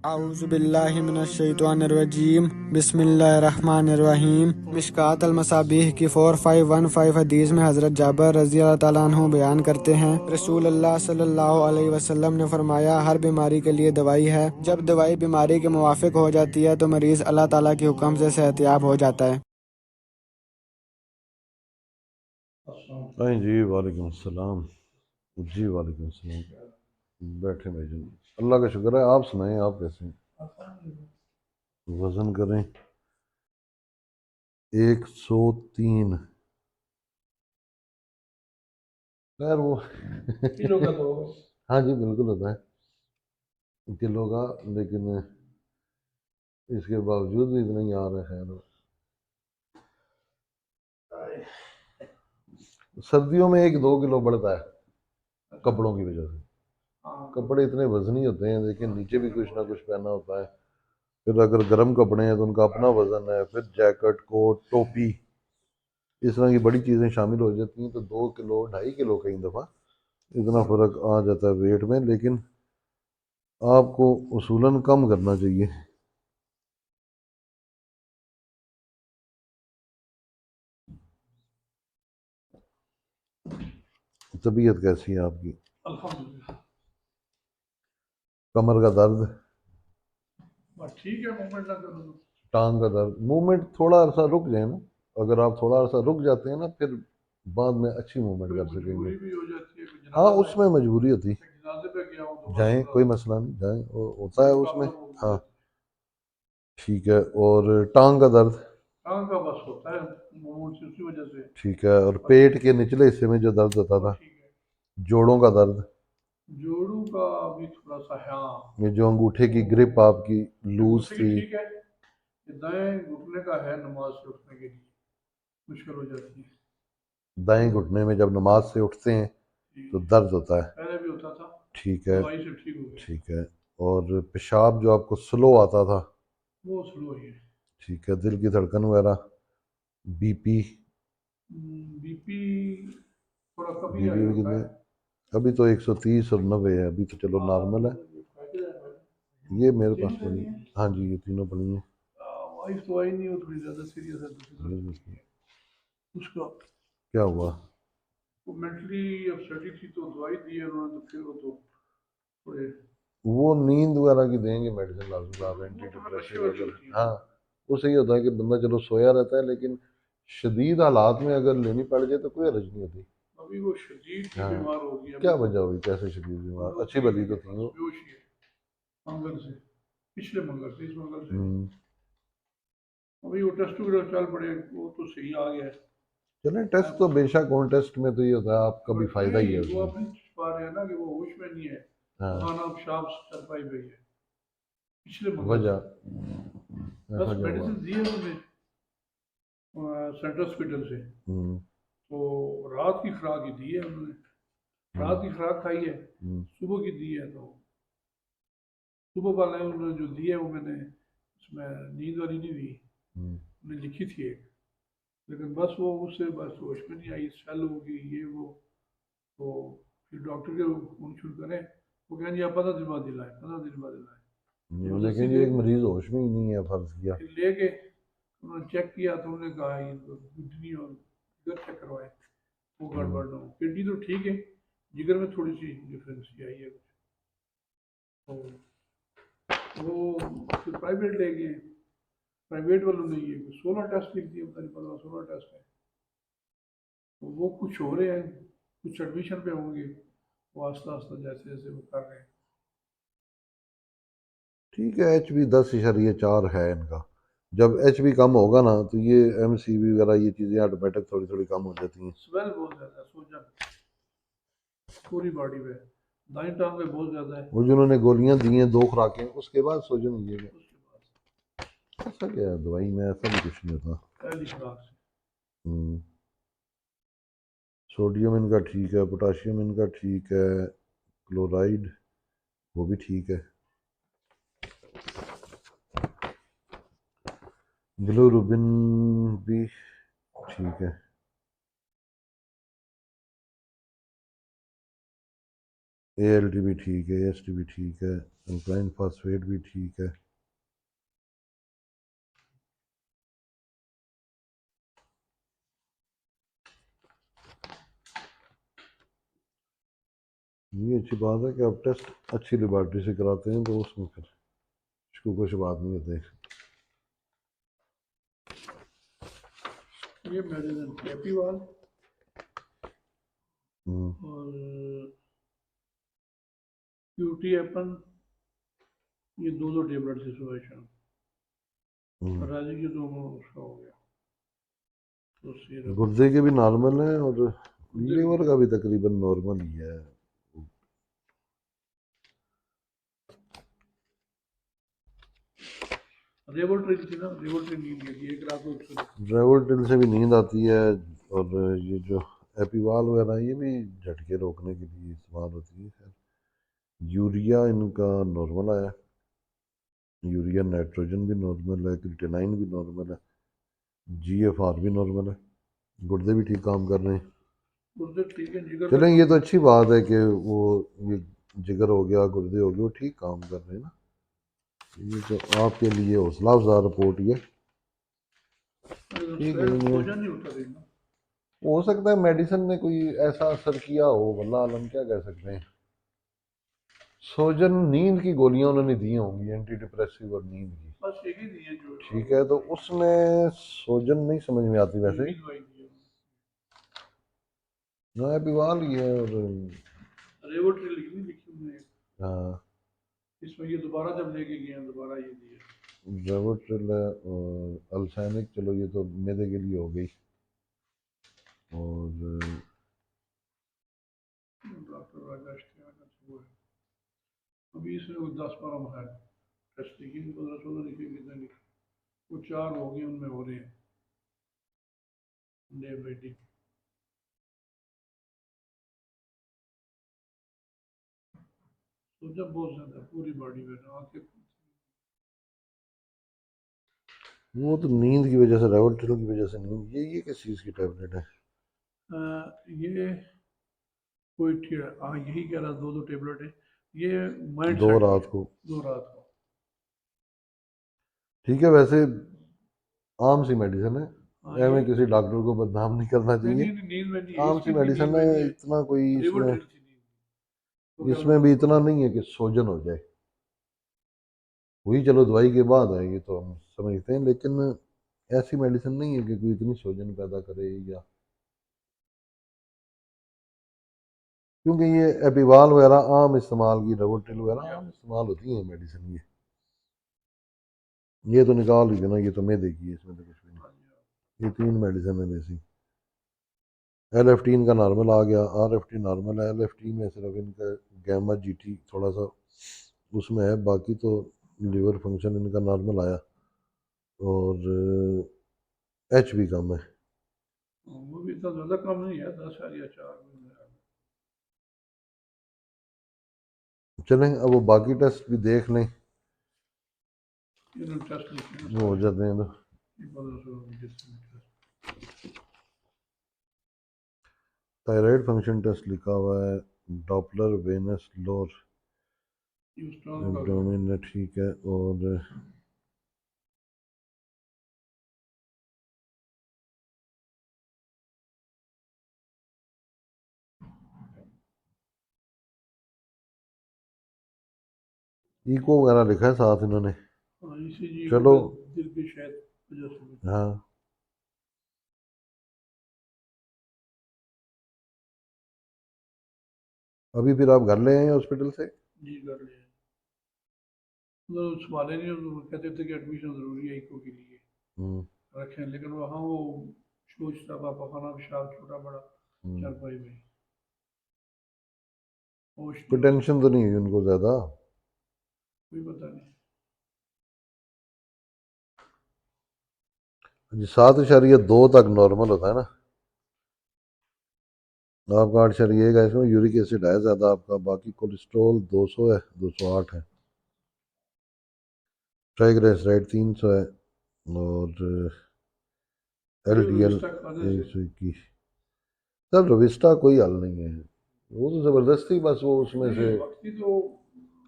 औज़ुबिल्लाहि मिनश्शैतानिर्रजीम बिस्मिल्लाहिर्रहमानिर्रहीम। मिशकात अल-मसाबीह की 4515 हदीस में हज़रत जाबिर रज़ी अल्लाह ताला अन्हु बयान करते हैं, रसूल अल्लाह सल्लल्लाहु अलैहि वसल्लम ने फरमाया, हर बीमारी के लिए दवाई है। जब दवाई बीमारी के मुवाफिक हो जाती है तो मरीज़ अल्लाह ताला के हुक्म से सेहतयाब हो जाता है। नहीं जी, वालेकुम अस्सलाम। जी वालेकुम अस्सलाम। बैठे भाई जी, अल्लाह का शुक्र है। आप सुनाएं, आप कैसे हैं? वजन करें 103। खैर वो किलो का तो हाँ जी बिल्कुल होता है किलो का, लेकिन इसके बावजूद भी इतना ही आ रहा है। खैर सर्दियों में 1-2 किलो बढ़ता है कपड़ों की वजह से। कपड़े इतने वजनी होते हैं, लेकिन नीचे भी कुछ ना कुछ पहना होता है। फिर अगर गर्म कपड़े हैं तो उनका अपना वजन है, फिर जैकेट, कोट, टोपी, इस तरह की बड़ी चीज़ें शामिल हो जाती हैं, तो 2 किलो 2.5 किलो कई दफ़ा इतना फ़र्क आ जाता है वेट में। लेकिन आपको उसूलन कम करना चाहिए। तबीयत कैसी है आपकी? अल्हम्दुलिल्लाह। कमर का दर्द? बस ठीक है, मूवमेंट ना करो तो। टांग का दर्द, मूवमेंट थोड़ा अरसा रुक जाए ना। अगर आप थोड़ा अरसा रुक जाते हैं ना, फिर बाद में अच्छी मूवमेंट कर सकेंगे। भी हो जाती है, हाँ उसमें मजबूरी होती है। जनाजे पे गया हूं तो जाएं, कोई मसला नहीं, जाएं, वो होता है उसमें। हाँ ठीक है। और टांग का दर्द? टांग का बस होता है मूवमेंट से, उसी वजह से। ठीक है। और पेट के निचले हिस्से में जो दर्द होता था? ठीक है। जोड़ों का दर्द? जोड़ों का भी थोड़ा सा, हाँ। ये जो अंगूठे की ग्रिप आपकी लूज थी? ठीक है। ये दाएं घुटने का है, नमाज से उठने के लिए मुश्किल हो जाती है। दाएं घुटने में जब नमाज से उठते हैं तो दर्द होता है? पहले भी होता था। ठीक है, दवाई से ठीक हो गया। ठीक है। और पेशाब जो आपको स्लो आता था? वो स्लो ही है। ठीक है। दिल की धड़कन वगैरह, बीपी? बीपी थोड़ा कभी बीपी भी कितने? अभी तो 130 और 90 है, अभी तो चलो नॉर्मल है। ये मेरे पास पड़ी है। हाँ जी, ये तीनों पड़ी हैं। वाइफ तो आई नहीं, वो थोड़ी ज़्यादा सीरियस है, दूसरी उसका क्या हुआ? वो मेंटली अपसेट थी, तो दवाई दी है उन्होंने, तो फिर वो तो थोड़े वो नींद वगैरह की देंगे मेडिसिन, लाजमी आप एंटी डिप्रेसिव अगर। हाँ वो सही होता है कि बंदा चलो सोया रहता है, लेकिन शदीद हालात में अगर लेनी पड़ जाए तो कोई हर्ज नहीं होती। अभी वो शदीद ही बीमार हो गया। क्या वजह हुई, कैसे शदीद बीमार? अच्छी भली तो थी वो। बेहोशी है मंगल से, पिछले मंगल से, इस मंगल से। अभी वो टेस्ट वगैरह चल पड़े, वो तो सही आ गया है। चलें, टेस्ट तो बेशक हो, टेस्ट में तो ये होता है आपका भी फायदा ही है उसमें। वो आप नहीं छुपा रहे हैं ना कि वो होश में नहीं है। हाँ। खाना पेशाब चल पाई गई है पिछले मंगल वजह से। बस मेडिसिन दी है उन्होंने सेंट्रल हॉस्पिटल से। तो रात की खुराक ही दी है उन्होंने, रात की खुराक खाई है, सुबह की दी है। तो सुबह वाले उन्होंने जो दी है वो मैंने, उसमें नींद वाली नहीं दी, उन्हें लिखी थी एक, लेकिन बस वो उससे बस होश में नहीं आई, स्वेल होगी ये वो। तो फिर डॉक्टर के फोन शुरू करें, वो कहें जी आप 15 दिन बाद दिलाएं, 15 दिन बाद दिलाएं। लेकिन ये एक मरीज होश में ही नहीं है, फर्ज किया। फिर लेके उन्होंने चेक किया तो उन्होंने कहा ये तो किडनी और जिगर चेक करवाए, वो गड़बड़ ना हो। किडनी तो ठीक है, जिगर में थोड़ी सी डिफरेंस आई है कुछ। तो वो फिर प्राइवेट ले गए, प्राइवेट वालों ने ये 16 टेस्ट लिख दिए, पता नहीं 15-16 टेस्ट है। तो वो कुछ हो रहे हैं, कुछ एडमिशन पे होंगे, वो आस्ता आस्ता जैसे जैसे वो कर रहे हैं। ठीक है। HB10.4 है इनका। जब HB कम होगा ना तो ये MCV वगैरह ये चीज़ें ऑटोमेटिक थोड़ी थोड़ी कम हो जाती हैं। स्वेल बहुत ज़्यादा है, सूजन पूरी बॉडी पे, दाईं टांग पे बहुत ज़्यादा है। वो जिन्होंने गोलियां दी हैं 2 खुराकें, उसके बाद सूजन हुई है? उसके बाद ऐसा क्या है दवाई में, ऐसा भी कुछ नहीं होता पहली खुराक से। सोडियम इनका ठीक है, पोटाशियम इनका ठीक है, क्लोराइड वो भी ठीक है, बिलोरुबिन भी ठीक है, ALT भी ठीक है, AST भी ठीक है, अल्कालाइन फास्फेट भी ठीक है। ये अच्छी बात है कि आप टेस्ट अच्छी लेबॉर्ट्री से कराते हैं, तो उसमें फिर इसको कुछ बात नहीं होती। ये मेडिसिन कैपीवाल हम्म, और क्यूटी एपन, ये दो टेबलेट से सुबह शाम। राजी की तो उसका हो गया तो सिरप। गुर्दे के भी नॉर्मल हैं और गुर्दे लीवर का भी तकरीबन नॉर्मल ही है। रेवोट्रिल थी ना, रेवोट्रिल नींद की एक रात को रेवोल्टिल से भी नींद आती है, और ये जो एपीवाल वगैरह ये भी झटके रोकने के लिए इस्तेमाल होती है। खैर, यूरिया इनका नॉर्मल आया, यूरिया नाइट्रोजन भी नॉर्मल है, क्रिटेनाइन भी नॉर्मल है, जीएफआर भी नॉर्मल है, गुर्दे भी ठीक काम कर रहे हैं। गुर्दे ठीक है, जिगर चलें, ये तो अच्छी बात है कि वो ये जिगर हो गया, गुर्दे हो गए, वो ठीक काम कर रहे हैं ना। ये तो आपके लिए हौसला अफजा रिपोर्ट ये ठीक है। सोजा नहीं होता देखना। हो सकता है मेडिसिन ने कोई ऐसा असर किया हो, वल्लाह आलम, क्या कह सकते हैं। सोजन नींद की गोलियां उन्होंने दी होंगी, एंटी डिप्रेसिव और नींद की, बस एक ही दी है जो ठीक है, तो उसमें सोजन नहीं समझ में आती वैसे। भी दवाई दी है। ना एपीवाल ही है, और रेवोट्रिल नहीं लिखी उन्होंने, हाँ, इसमें ये दोबारा जब लेके गए हैं दोबारा ये दी है। रेवोट्रिल है, और अल्सानिक, चलो ये तो मैदे के लिए हो गई, और डॉक्टर राजेश के वो है। अभी इसमें वो 10-12 है टेस्ट लिखी, 15-16 लिखे, कितने लिखे, वो 4 हो गए, उनमें हो रहे हैं डे बाई डे। तो जब बहुत ज्यादा पूरी बॉडी में आंखें, वो तो नींद की वजह से, रेवोट्रिल की वजह से नींद, ये किस चीज़ की टैबलेट है? ये कोई यही कह रहा, दो टेबलेट है ये, माइंड दो सेट रात को, 2 रात को। ठीक है, वैसे आम सी मेडिसिन है, हाँ ये एवं किसी डॉक्टर को बदनाम नहीं करना नहीं चाहिए। नहीं नहीं, नींद में नहीं है आम सी इसकी, नींद मेडिसिन में है, नहीं है, इतना कोई इसमें, रिवोट्रिल थी नींद, तो क्या इसमें भी इतना नहीं है कि सोजन हो जाए। वही चलो दवाई के बाद है, ये तो हम समझते हैं, लेकिन ऐसी मेडिसिन नहीं है कि कोई इतनी सोजन पैदा करे, या क्योंकि ये एपिवाल वगैरह आम इस्तेमाल की, रेवोट्रिल वगैरह आम इस्तेमाल होती है मेडिसिन ये तो निकाल ही देना, ये तो मैं देखी है, इसमें तो कुछ भी नहीं। ये 3 मेडिसिन है बेसिक। L15 का नॉर्मल आ गया, RFT नॉर्मल है, LFT में सिर्फ इनका गैमा GT थोड़ा सा उसमें है, बाकी तो लीवर फंक्शन इनका नॉर्मल आया, और H भी कम है। वो भी इतना ज्यादा कम नहीं है, 10 या 4 में। चलें, अब वो बाकी टेस्ट भी देख लें, ये टेस्ट लिखे हैं वो हो सारे, जाते हैं तो। ये 1500 जिसमें टेस्ट। थायराइड फंक्शन टेस्ट लिखा हुआ है, डॉपलर वेनस लोअर ह्यूस्टन का एब्डोमेन है, ठीक है, और इको वगैरह लिखा है साथ इन्होंने। ECG को चलो, दिल की शायद वजह से। हाँ, अभी फिर आप घर ले आए हॉस्पिटल से? जी कर लिया, मतलब संभाले नहीं, तो कहते थे कि एडमिशन जरूरी है इको के लिए हम्म, रखें, लेकिन वहाँ वो शोच था, पापाखाना पेशाब छोटा बड़ा हम्म। चारपाई में, होश कोई नहीं, टेंशन तो नहीं हुई उनको ज़्यादा? कोई पता नहीं। जी, 7.2 तक नॉर्मल होता है ना आपका, 8.1 है, इसमें यूरिक एसिड है ज़्यादा आपका, बाकी कोलेस्ट्रॉल 200 है, 208 है, ट्राइग्लिसराइड 300 है, और LDL रोविस्टा खाने से 121। सर रोविस्टा कोई हल नहीं है, वो तो ज़बरदस्ती बस वो उसमें से वक्ती तो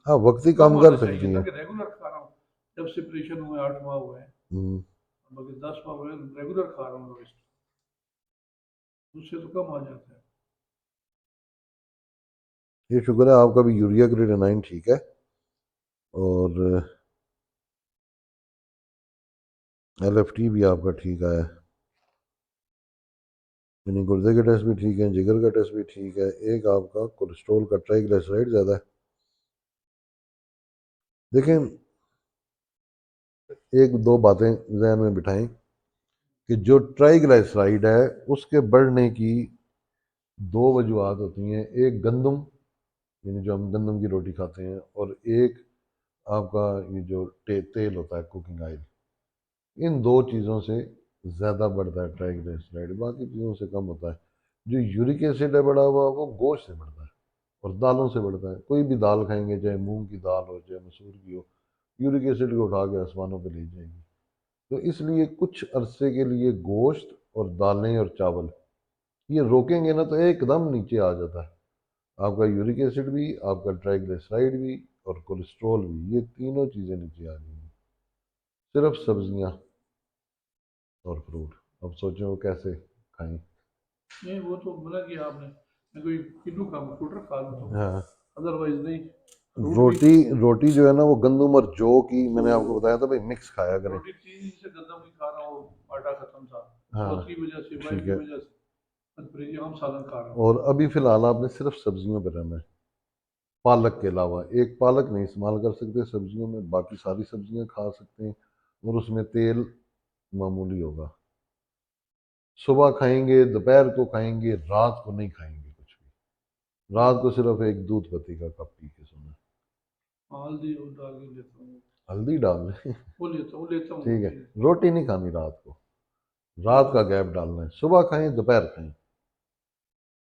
हाँ वक्ती कम काम होना कर चाहिए सकती ना हैं। कि रेगुलर खा रहा हूँ। जब से ऑपरेशन हुए 8 माह हुए हैं, हम्म, बाकी 10 माह हुए रेगुलर खा रहा हूँ वेस्ट, उससे तो कम आ जाता है। ये शुक्र है आपका भी यूरिया क्रिएटिनिन ठीक है, और LFT भी आपका ठीक आया, यानी गुर्दे के टेस्ट भी ठीक है, जिगर का टेस्ट भी ठीक है। एक आपका कोलेस्ट्रॉल का ट्राइग्लिसराइड ज़्यादा है। देखें, एक दो बातें जहन में बिठाएं कि जो ट्राइग्लिसराइड है उसके बढ़ने की दो वजूहत होती हैं। एक गंदम, यानी जो हम गंदम की रोटी खाते हैं, और एक आपका ये जो तेल होता है, कुकिंग ऑयल। इन दो चीज़ों से ज़्यादा बढ़ता है ट्राइग्लिसराइड, बाकी चीज़ों से कम होता है। जो यूरिक एसिड है बढ़ा हुआ, वो गोश्त से बढ़ता है और दालों से बढ़ता है। कोई भी दाल खाएंगे, चाहे मूंग की दाल हो चाहे मसूर की हो, यूरिक एसिड को उठा के आसमानों पे ले जाएगी। तो इसलिए कुछ अरसे के लिए गोश्त और दालें और चावल ये रोकेंगे ना, तो एकदम नीचे आ जाता है आपका यूरिक एसिड भी, आपका ट्राइग्लिसराइड भी, और कोलेस्ट्रॉल भी। ये तीनों चीज़ें नीचे आ जाएंगी। सिर्फ सब्जियां और फ्रूट। अब सोचो वो कैसे खाएं। नहीं वो तो मना किया आपने, मैं कोई किन्नू का फ्रूटर खा लूँ तो, हाँ, अदरवाइज नहीं। फ्रूट भी रोटी रोटी जो है ना, वो गंदम और जौ की, मैंने आपको बताया था भाई, मिक्स खाया करें। रोटी 3 दिन से गंदम की खा रहा हूँ, आटा खत्म था, हाँ चौथ की वजह से, वाइफ ठीक की है। वजह से परहेजी हम सालन खा रहा हूँ। और अभी फ़िलहाल आपने सिर्फ सब्जियों पर रहना है, पालक के अलावा। एक पालक नहीं इस्तेमाल कर सकते सब्जियों में, बाकी सारी सब्जियां खा सकते हैं, और उसमें तेल मामूली होगा। सुबह खाएंगे, दोपहर को खाएंगे, रात को नहीं खाएंगे कुछ भी। रात को सिर्फ एक दूध पत्ती का कप पी के सोना। हल्दी वो डाल के लेता हूँ, हल्दी डाल लें वो लेता हूँ ठीक है। रोटी। रोटी नहीं खानी रात को, ठीक रात है। का गैप डालना है। सुबह खाएं, दोपहर खाएं,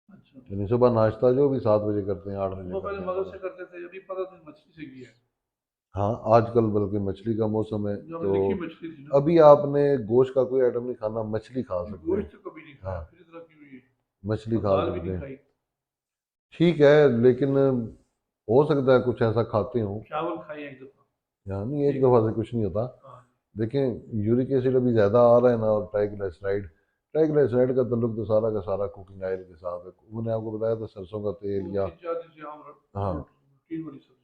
अच्छा, यानी सुबह नाश्ता जो भी 7 बजे करते हैं, 8 बजे वो पहले करते हैं मगज वाला। से करते थे, अभी 15 दिन मछली से किया है। हाँ आजकल बल्कि मछली का मौसम है, जो तो हमने लिखी मछली थी ना, अभी आपने गोश्त का कोई आइटम नहीं खाना, मछली खा नहीं, सकते हैं। गोश्त तो कभी नहीं खाया, हाँ फिर इतना क्यों ये, मछली और खा दाल भी सकते नहीं हैं। खाई। ठीक है, लेकिन हो सकता है कुछ ऐसा खाते हो। चावल खाए एक दफा। यानी एक ठीक है। दफ़ा से कुछ नहीं होता। हाँ। देखें, यूरिक एसिड अभी ज़्यादा आ रहा है ना, और ट्राइग्लिसराइड, ट्राइग्लिसराइड का ताल्लुक तो सारा का सारा कुकिंग ऑयल के साथ है। मैंने आपको बताया था सरसों का तेल, वो या 3 4 दिन से हम हाँ रूटीन वाली सब्जी